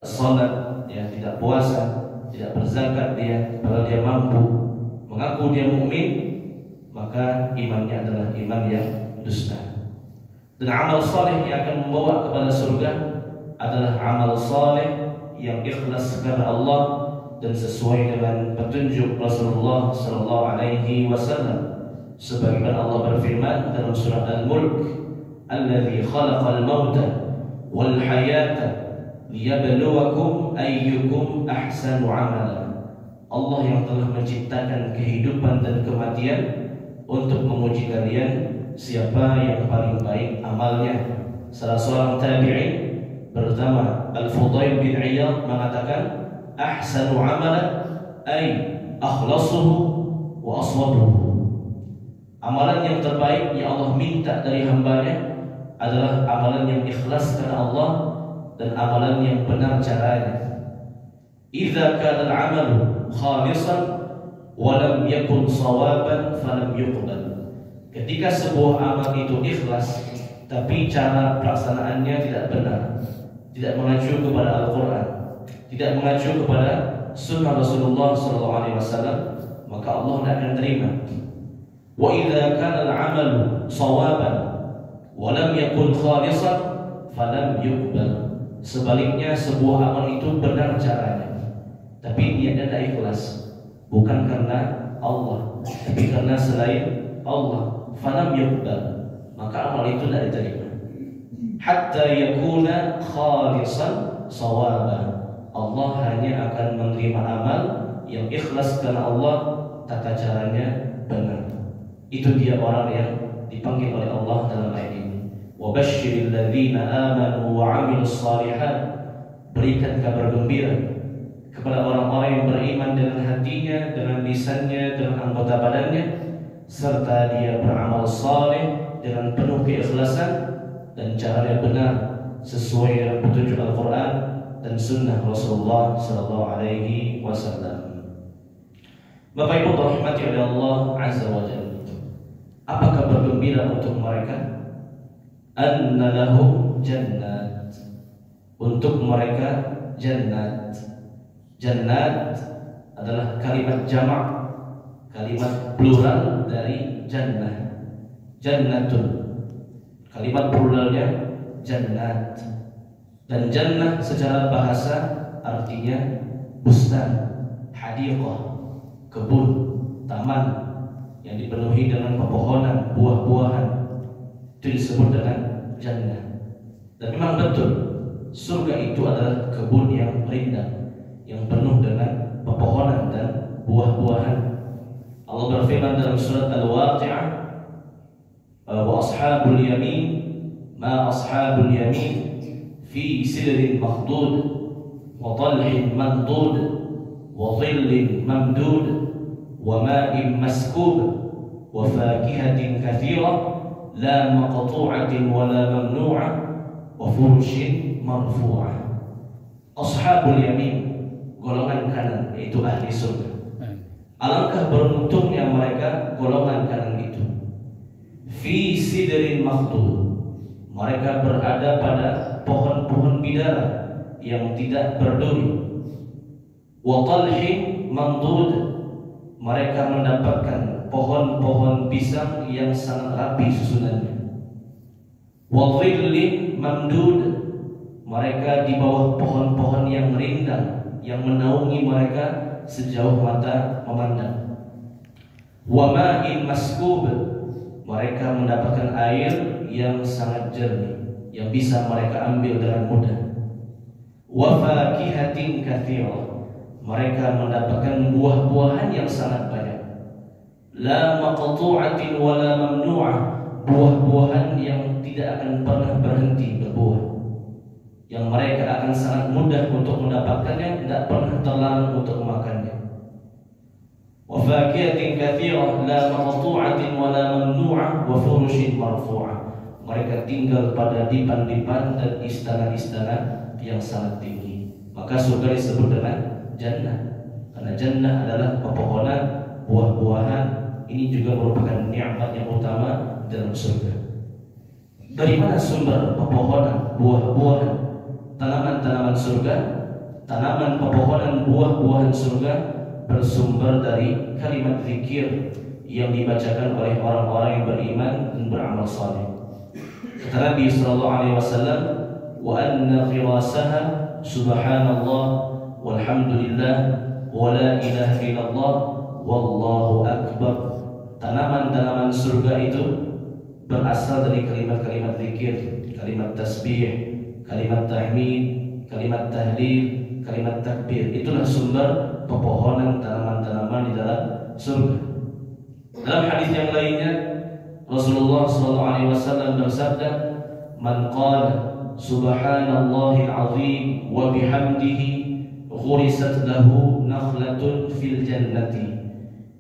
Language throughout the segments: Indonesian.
salat, dia tidak puasa, tidak berzakat dia, padahal dia mampu, mengaku dia mukmin, maka imannya adalah iman yang dusta. Dan amal saleh yang akan membawa kepada surga adalah amal saleh yang ikhlas karena Allah dan sesuai dengan petunjuk Rasulullah sallallahu alaihi wasallam. Sebagaimana Allah berfirman dalam surah Al-Mulk, "Alladzi khalaqal mauta wal hayata liyabluwakum ayyukum ahsanu amala." Allah yang telah menciptakan kehidupan dan kematian untuk menguji kalian siapa yang paling baik amalnya. Salah seorang tabi'in bernama Al-Fudail bin Iyad mengatakan, "Ahsanu amala ay akhlasuhu wa aswabuhu." Amalan yang terbaik yang Allah minta dari hambanya adalah amalan yang ikhlas karena Allah dan amalan yang benar caranya. Idza kana al-'amalu khalisan wa lam yakun shawaban falam yuqbal. Ketika sebuah amal itu ikhlas tapi cara pelaksanaannya tidak benar, tidak mengacu kepada Al-Qur'an, tidak mengacu kepada sunnah Rasulullah SAW, maka Allah tidak akan terima. Wa idza kana al-'amalu shawaban wa lam yakun khalisan falam yuqbal. Sebaliknya sebuah amal itu benar caranya, tapi niatnya tidak ikhlas, bukan karena Allah, tapi karena selain Allah, falam yuqbal, maka amal itu tidak diterima. Hatta yakuna khalisan shawaban. Allah hanya akan menerima amal yang ikhlas karena Allah, tata caranya benar. Itu dia orang yang dipanggil oleh Allah dalam ayat ini. Wa basyiril ladzina amanu wa 'amilus shalihat. Berikan kabar gembira kepada orang-orang yang beriman dengan hatinya, dengan lisannya, dengan anggota badannya, serta dia beramal saleh dengan penuh keikhlasan dan caranya benar sesuai dengan petunjuk Al-Qur'an dan sunnah Rasulullah sallallahu alaihi wasallam. Bapak Ibu rahmati oleh Allah azza wa jalla. Apa kabar gembira untuk mereka? Anna lahum jannat. Untuk mereka jannat. Jannat adalah kalimat jamak, kalimat plural dari jannah. Jannatun, kalimat pluralnya jannat. Dan jannah secara bahasa artinya bustan, hadiqah, kebun, taman yang dipenuhi dengan pepohonan, buah-buahan. Itu disebut dengan jannah. Dan memang betul, surga itu adalah kebun yang rindang, yang penuh dengan pepohonan dan buah-buahan. Allah berfirman dalam surat Al-Waqi'ah, "Wa ashabul yamin ma ashabul yamin fi sidrin makhdud wa talhin mandud wa dhillin mamdud wa ma'in maskub wa fakihatin kathira la maqtu'atin wa la mamnu'ah wa furushin marfu'ah." Ashabul yamin, golongan kanan, yaitu ahli surga. Alangkah beruntungnya mereka golongan kanan itu. Fi sidrin makhdud, mereka berada pada pohon-pohon bidara yang tidak berduri. Wa talhin mamdud, mereka mendapatkan pohon-pohon pisang yang sangat rapi susunannya. Wa dhillin mamdud, mereka di bawah pohon-pohon yang rindang yang menaungi mereka sejauh mata memandang. Wa ma'in maskub, mereka mendapatkan air yang sangat jernih yang bisa mereka ambil dengan mudah. Wa fakihatin katsira, mereka mendapatkan buah-buahan yang sangat banyak. La maqtu'atin wa la mamnu'ah, buah-buahan yang tidak akan pernah berhenti berbuah, yang mereka akan sangat mudah untuk mendapatkannya, tidak pernah terlarang untuk memakannya. Wa fakihatin katsira la maqtu'atin wa la mamnu'ah wa furushin marfu'ah, mereka tinggal pada dipan-dipan dan istana-istana yang sangat tinggi. Maka surga disebut dengan jannah, karena jannah adalah pepohonan, buah-buahan. Ini juga merupakan nikmat yang utama dalam surga. Dari mana sumber pepohonan, buah-buahan, tanaman-tanaman surga? tanaman, pepohonan, buah-buahan surga bersumber dari kalimat zikir yang dibacakan oleh orang-orang yang beriman dan beramal saleh. Kata Nabi sallallahu alaihi wasallam, "Wa anna khirasaha subhanallah walhamdulillah wa la ilaha illallah wallahu akbar." Tanaman-tanaman surga itu berasal dari kalimat-kalimat zikir, kalimat tasbih, kalimat tahmid, kalimat tahlil, kalimat takbir. Itulah sumber pepohonan tanaman-tanaman di dalam surga. Dalam hadis yang lainnya Rasulullah SAW bersabda, "Man qala subhanallahil azim wa bihamdihi ghurisat lahu nakhlatun fil jannati."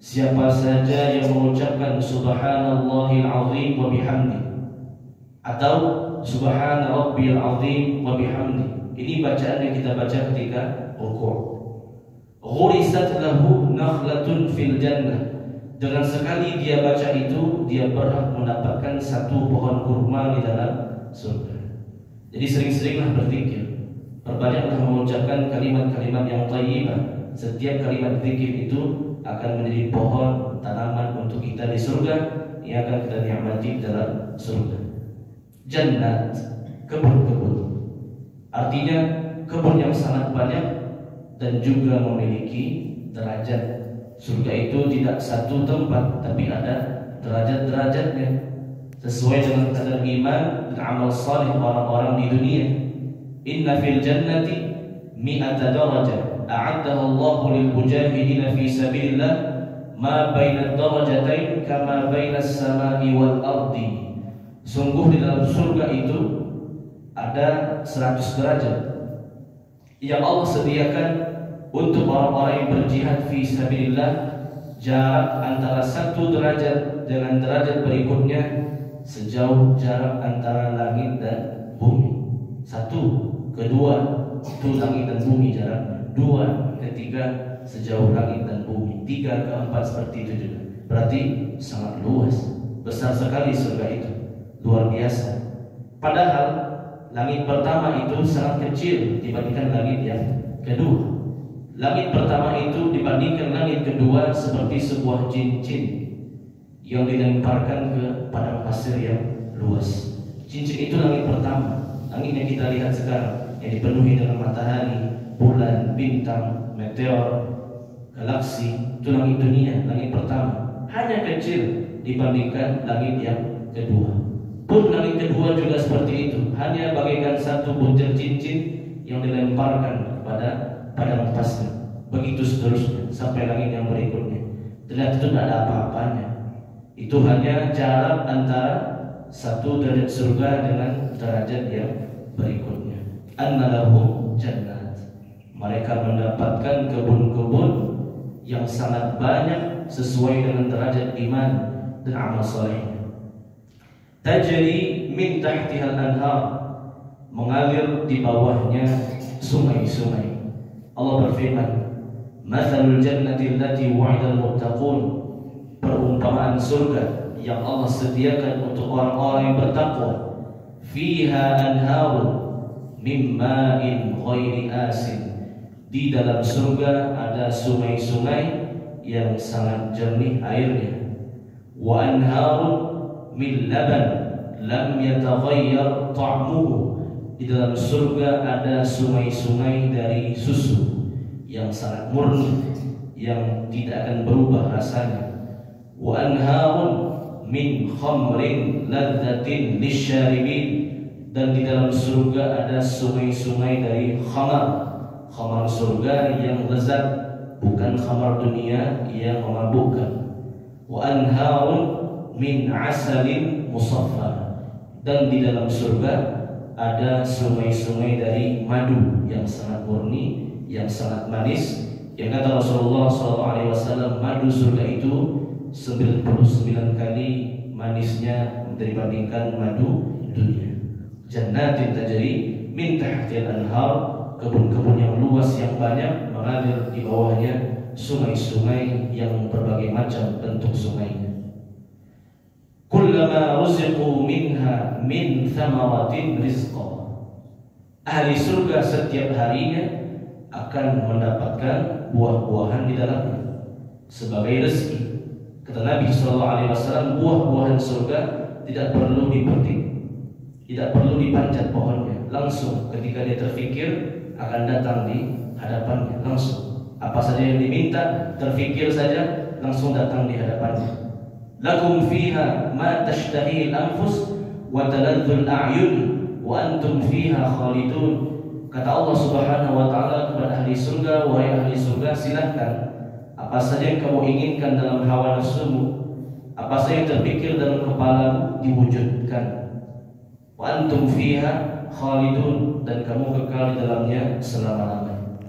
Siapa saja yang mengucapkan subhanallahil azim wa bihamdihi atau subhana rabbil azim wa bihamdihi, ini bacaan yang kita baca ketika rukuk. Ghurisat lahu nakhlatun fil jannah. Dengan sekali dia baca itu, dia berhak mendapatkan satu pohon kurma di dalam surga. Jadi sering-seringlah berzikir, perbanyaklah mengucapkan kalimat-kalimat yang thayyibah. Setiap kalimat zikir itu akan menjadi pohon tanaman untuk kita di surga yang akan kita nikmati dalam surga. Jannat, kebun-kebun, artinya kebun yang sangat banyak dan juga memiliki derajat. Surga itu tidak satu tempat, tapi ada derajat-derajatnya sesuai dengan kadar iman dan amal saleh orang-orang di dunia. Inna fil jannati mi'ata darajah a'addaha Allahu lil mujahidin fi sabilillah ma baina darajatain kama baina as-sama'i wal ardi. Sungguh di dalam surga itu ada 100 derajat yang Allah sediakan untuk orang-orang yang berjihad fi sabilillah. Jarak antara satu derajat dengan derajat berikutnya sejauh jarak antara langit dan bumi. Satu, kedua, itu langit dan bumi jarak. Dua, ketiga, sejauh langit dan bumi. Tiga, keempat, seperti itu juga. Berarti sangat luas, besar sekali surga itu, luar biasa. Padahal langit pertama itu sangat kecil dibandingkan langit yang kedua. Langit pertama itu dibandingkan langit kedua seperti sebuah cincin yang dilemparkan ke padang pasir yang luas. Cincin itu langit pertama, langit yang kita lihat sekarang, yang dipenuhi dengan matahari, bulan, bintang, meteor, galaksi. Itu langit dunia, langit pertama. Hanya kecil dibandingkan langit yang kedua. Pun langit kedua juga seperti itu, hanya bagaikan satu butir cincin yang dilemparkan kepada padang pasir. Begitu seterusnya sampai langit yang berikutnya. Terlihat itu tidak ada apa-apanya. Itu hanya jarak antara satu derajat surga dengan derajat yang berikutnya. Annalahum jannat. Mereka mendapatkan kebun-kebun yang sangat banyak sesuai dengan derajat iman dan amal salehnya. Tajri min tahtihal anhar. Mengalir di bawahnya sungai-sungai. Allah berfirman, "Mathalul jannati allati wu'idal muttaqun." Perumpamaan surga yang Allah sediakan untuk orang-orang yang bertakwa. Fiha anharun min ma'in ghairi asin. Di dalam surga ada sungai-sungai yang sangat jernih airnya. Wa anharun min laban lam yataghayyar ta'muhu. Di dalam surga ada sungai-sungai dari susu yang sangat murni, yang tidak akan berubah rasanya. Wa anharun min khamrin ladzatin lisyaribin. Dan di dalam surga ada sungai-sungai dari khamar. Khamar surga yang lezat, bukan khamar dunia yang memabukkan. Wa anharun min asalin musaffa. Dan di dalam surga ada sungai-sungai dari madu yang sangat murni, yang sangat manis. Yang kata Rasulullah SAW, madu surga itu 99 kali manisnya dibandingkan madu dunia. Jannatin tajri min tahtihal anhar. Kebun-kebun yang luas yang banyak, mengalir di bawahnya sungai-sungai yang berbagai macam bentuk sungainya. Kullama ruziqu minha min thamaratin rizqa. Ahli surga setiap harinya akan mendapatkan buah-buahan di dalamnya sebagai rezeki. Kata Nabi SAW, buah-buahan surga tidak perlu dipetik, tidak perlu dipanjat pohonnya, langsung ketika dia terfikir akan datang di hadapannya langsung. Apa saja yang diminta, terfikir saja langsung datang di hadapannya. Lakum fiha ma tashtahil anfus wa taladzul a'yun wa antum fiha khalidun. Kata Allah Subhanahu wa taala kepada ahli surga, wahai ahli surga, silakan apa saja yang kamu inginkan dalam hawa nafsumu, apa saja yang terpikir dalam kepalamu diwujudkan. Wa antum fiha khalidun, dan kamu kekal di dalamnya selama-lamanya.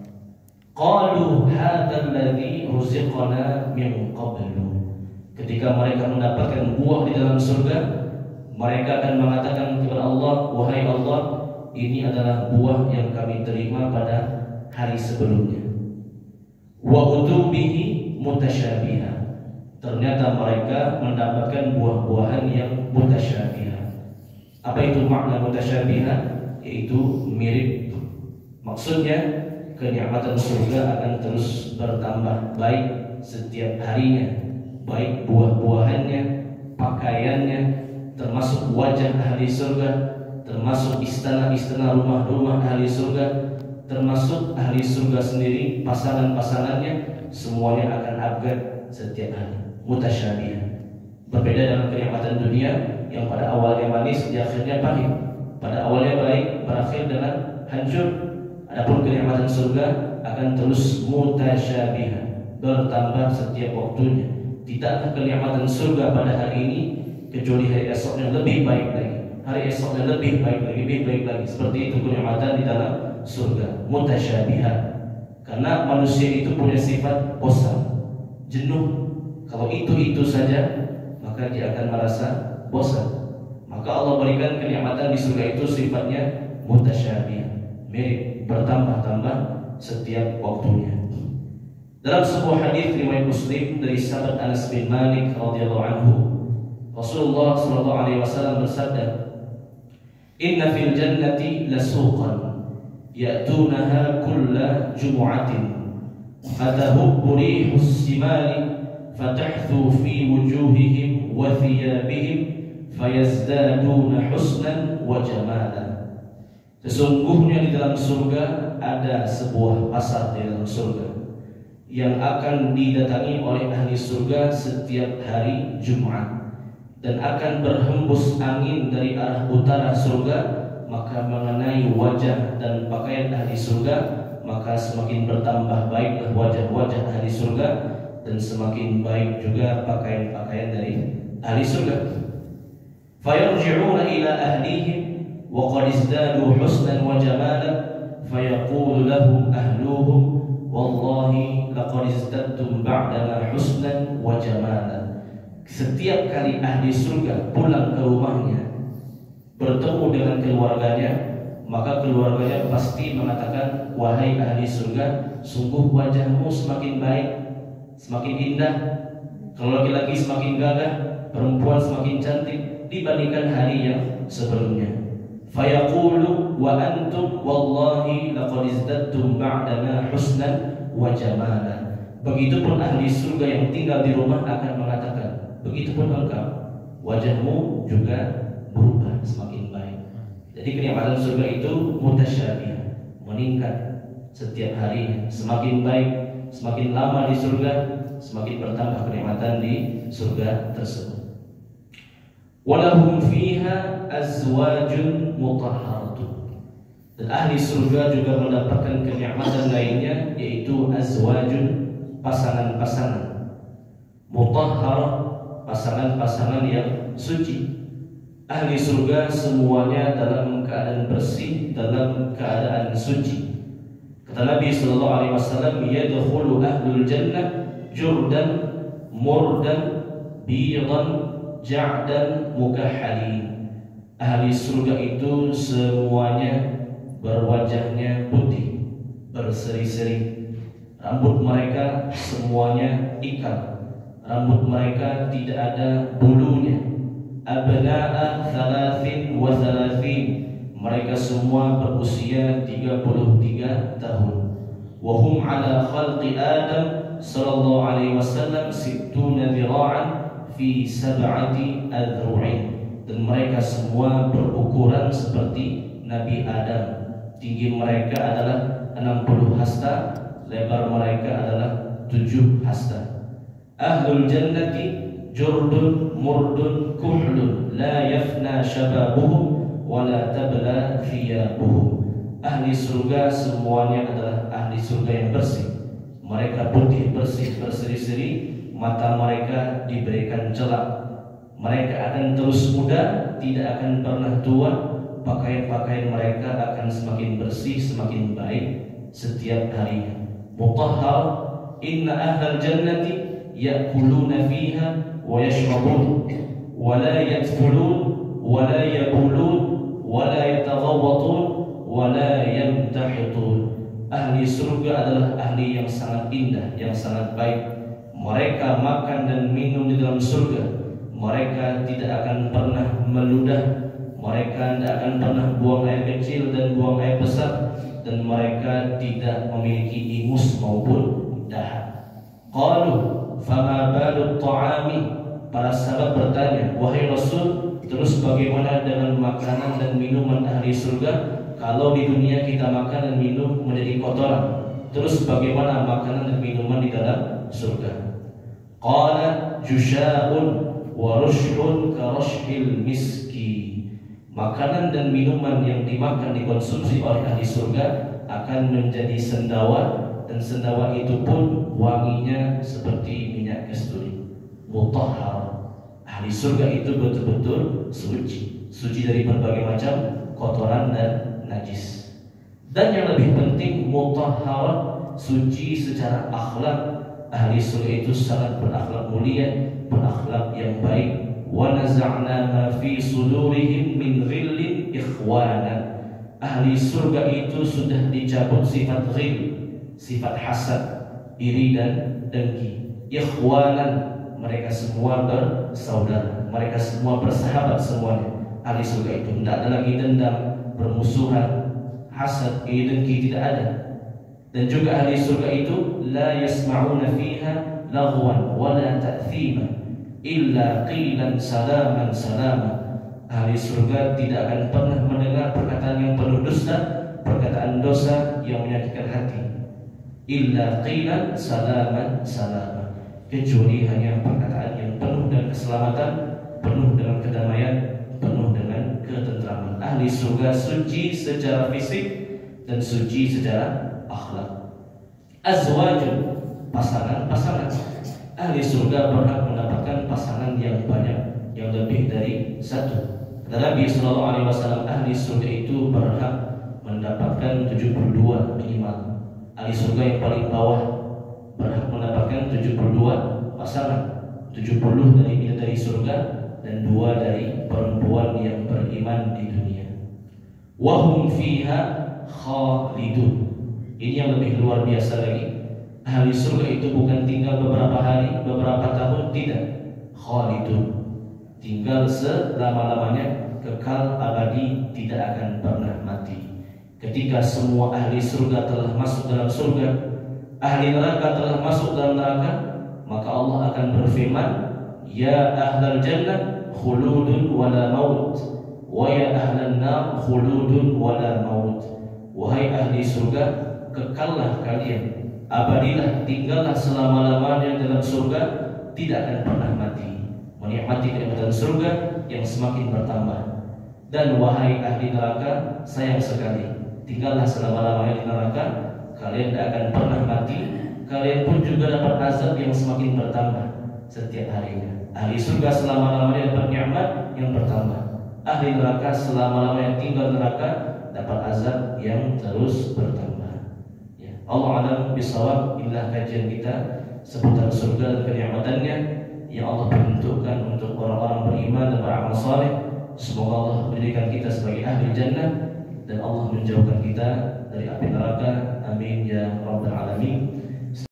Qalu hadzal ladzi ruziqana min qablu. Ketika mereka mendapatkan buah di dalam surga, mereka akan mengatakan kepada Allah, wahai Allah, ini adalah buah yang kami terima pada hari sebelumnya. Wa utubihi mutasyabiha. Ternyata mereka mendapatkan buah-buahan yang mutasyabiha. Apa itu makna mutasyabiha? Yaitu mirip. Maksudnya kenikmatan surga akan terus bertambah baik setiap harinya, baik buah-buahannya, pakaiannya, termasuk wajah ahli surga, termasuk istana-istana, rumah-rumah ahli surga, termasuk ahli surga sendiri, pasangan-pasangannya, semuanya akan upgrade setiap hari. Mutasyabih. Berbeda dengan kenikmatan dunia yang pada awalnya manis, di akhirnya pahit, pada awalnya baik, berakhir dengan hancur. Adapun kenikmatan surga akan terus mutasyabih, bertambah setiap waktunya. Tidaklah kenikmatan surga pada hari ini kecuali hari esoknya lebih baik lagi, hari esoknya lebih baik lagi, lebih baik lagi. Seperti itu kenikmatan di dalam surga, mutasyabihat. Karena manusia itu punya sifat bosan, jenuh. Kalau itu saja, maka dia akan merasa bosan. Maka Allah berikan kenikmatan di surga itu sifatnya mutasyabihat, mirip, bertambah-tambah setiap waktunya. Dalam sebuah hadis riwayat Muslim dari sahabat Anas bin Malik radhiyallahu anhu, Rasulullah sallallahu alaihi wasallam bersabda, "Inna fil jannati lasuqan ya'tunaha kulla jumu'atin fatahubbu rihus simali fatahthu fi wujuhihim wa thiyabihim fayazdaduna husnan wa jamalan." Sesungguhnya di dalam surga ada sebuah pasar di dalam surga yang akan didatangi oleh ahli surga setiap hari Jumat, dan akan berhembus angin dari arah utara surga, maka mengenai wajah dan pakaian ahli surga, maka semakin bertambah baiklah wajah-wajah ahli surga, dan semakin baik juga pakaian-pakaian dari ahli surga. Fayarji'una ila ahlihim wa qad izdadu husnan wa jamalan fayaqulu lahum ahluhum wallahi laqad izdadtum ba'dana husnan wa jamalan. Setiap kali ahli surga pulang ke rumahnya, bertemu dengan keluarganya, maka keluarganya pasti mengatakan, wahai ahli surga, sungguh wajahmu semakin baik, semakin indah. Kalau laki-laki semakin gagah, perempuan semakin cantik dibandingkan hari yang sebelumnya. Fayaqulu wa antum wallahi laqad izdadtum ba'dana husnan wa jamalan. Begitupun ahli surga yang tinggal di rumah akan mengatakan, begitupun engkau, wajahmu juga berubah semakin baik. Jadi kenikmatan surga itu mutasyabih, meningkat setiap hari, semakin baik, semakin lama di surga, semakin bertambah kenikmatan di surga tersebut. Walahum fiha azwajun mutahharatun. Dan ahli surga juga mendapatkan kenikmatan lainnya, yaitu azwajun, pasangan-pasangan, mutahharah, pasangan-pasangan yang suci. Ahli surga semuanya dalam keadaan bersih, dalam keadaan suci. Kata Nabi sallallahu alaihi wasallam, yadkhulu ahlul jannah jurdan murdan bidan ja'dan mukahhalin. Ahli surga itu semuanya berwajahnya putih, berseri-seri. Rambut mereka semuanya ikal, rambut mereka tidak ada bulunya. Abna'a 33, mereka semua berusia 33 tahun. ala khalqi Adam sallallahu alaihi wasallam 60 dhira'an fi 7 adru'in. Dan mereka semua berukuran seperti Nabi Adam. Tinggi mereka adalah 60 hasta, lebar mereka adalah 7 hasta. Ahlul jannati jurdun murdun kuhlun la yafna shababuhum wa la tabla thiyabuhum. Ahli surga semuanya adalah ahli surga yang bersih. Mereka putih bersih berseri-seri, mata mereka diberikan celak. Mereka akan terus muda, tidak akan pernah tua. Pakaian-pakaian mereka akan semakin bersih, semakin baik setiap harinya. Mutahhar, inna ahlal jannati ya'kuluna fiha wa yashrabun wa la yatfulun wa la yabulun wa la yataghawwatun wa la yamtahitun. Ahli surga adalah ahli yang sangat indah, yang sangat baik. Mereka makan dan minum di dalam surga. Mereka tidak akan pernah meludah, mereka tidak akan pernah buang air kecil dan buang air besar, dan mereka tidak memiliki ingus maupun dahak. Qalu fama balut ta'ami. Para sahabat bertanya, wahai Rasul, terus bagaimana dengan makanan dan minuman ahli surga? Kalau di dunia kita makan dan minum menjadi kotoran, terus bagaimana makanan dan minuman di dalam surga? Qala jusha'un wa rushun ka rushil miski. Makanan dan minuman yang dimakan dikonsumsi oleh ahli surga akan menjadi sendawa, dan sendawa itu pun wanginya seperti minyak kasturi. Mutahhar. Ahli surga itu betul-betul suci, suci dari berbagai macam kotoran dan najis. Dan yang lebih penting, mutahhar, suci secara akhlak. Ahli surga itu sangat berakhlak mulia, berakhlak yang baik. Wa naza'na ma fi sudurihim min ghillin ikhwana. Ahli surga itu sudah dicabut sifat ghil, sifat hasad, iri dan dengki. Ikhwanan, mereka semua bersaudara, mereka semua bersahabat semuanya. Ahli surga itu tidak ada lagi dendam, permusuhan, hasad, iri, dengki, tidak ada. Dan juga ahli surga itu la yasma'una fiha laghwan wa la ta'thima illa qilan salaman salama. Ahli surga tidak akan pernah mendengar perkataan yang penuh dusta, perkataan dosa yang menyakitkan hati. Illa qilan salaman salama, kecuali hanya perkataan yang penuh dengan keselamatan, penuh dengan kedamaian, penuh dengan ketentraman. Ahli surga suci secara fisik dan suci secara akhlak. Azwajun, pasangan-pasangan. Ahli surga berhak mendapatkan pasangan yang banyak, yang lebih dari satu. Kata Nabi sallallahu alaihi wasallam, ahli surga itu berhak mendapatkan 72 minimal. Ahli surga yang paling bawah berhak mendapatkan 72 pasangan, 70 dari bidadari surga dan 2 dari perempuan yang beriman di dunia. Wahum fiha khalidun. Ini yang lebih luar biasa lagi. Ahli surga itu bukan tinggal beberapa hari, beberapa tahun, tidak. Khalidun, tinggal selama-lamanya, kekal abadi, tidak akan pernah mati. Ketika semua ahli surga telah masuk dalam surga, ahli neraka telah masuk dalam neraka, maka Allah akan berfirman, ya ahlal jannah khuludun wala maut, wa ya ahlan nar khuludun wala maut. Wahai ahli surga, kekallah kalian, abadilah, tinggallah selama-lamanya dalam surga, tidak akan pernah mati, menikmati kenikmatan surga yang semakin bertambah. Dan wahai ahli neraka, sayang sekali, tinggallah selama-lamanya di neraka, kalian tidak akan pernah mati, kalian pun juga dapat azab yang semakin bertambah setiap harinya. Ahli surga selama-lamanya dapat nikmat yang bertambah. Ahli neraka selama-lamanya tinggal neraka, dapat azab yang terus bertambah. Allah alam bisawab. Inilah kajian kita seputar surga dan kenikmatannya yang Allah peruntukkan untuk orang-orang beriman dan beramal saleh. Semoga Allah menjadikan kita sebagai ahli jannah dan Allah menjauhkan kita dari api neraka. Amin ya rabbal alamin.